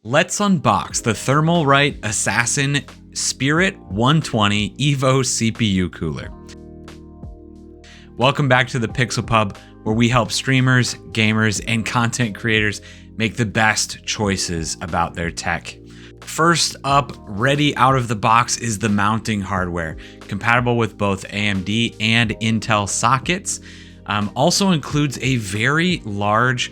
Let's unbox the Thermalright Assassin Spirit 120 EVO CPU Cooler. Welcome back to the Pixel Pub, where we help streamers, gamers, and content creators make the best choices about their tech. First up, ready out of the box, is the mounting hardware, compatible with both AMD and Intel sockets. Also includes a very large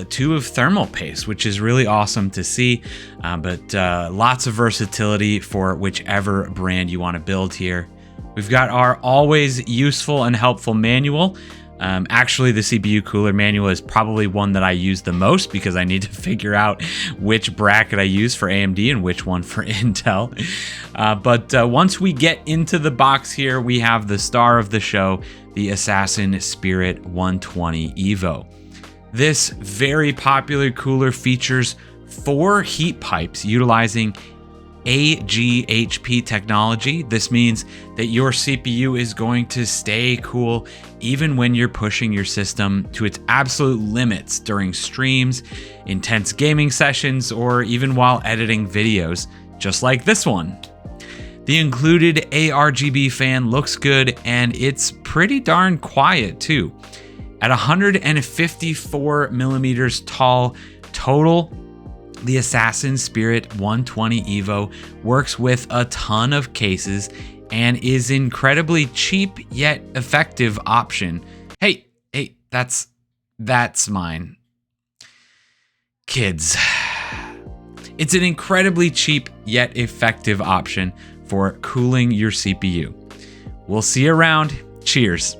tube of thermal paste, which is really awesome to see, but lots of versatility for whichever brand you want to build here. We've got our always useful and helpful manual. Actually, the CPU Cooler manual is probably one that I use the most because I need to figure out which bracket I use for AMD and which one for Intel. But once we get into the box here, we have the star of the show, the Assassin Spirit 120 EVO. This very popular cooler features 4 heat pipes utilizing AGHP technology. This means that your CPU is going to stay cool even when you're pushing your system to its absolute limits during streams, intense gaming sessions, or even while editing videos, just like this one. The included ARGB fan looks good, and it's pretty darn quiet too. At 154 millimeters tall total, the Assassin Spirit 120 EVO works with a ton of cases and is incredibly cheap yet effective option. Hey, that's mine. Kids. It's an incredibly cheap yet effective option for cooling your CPU. We'll see you around. Cheers.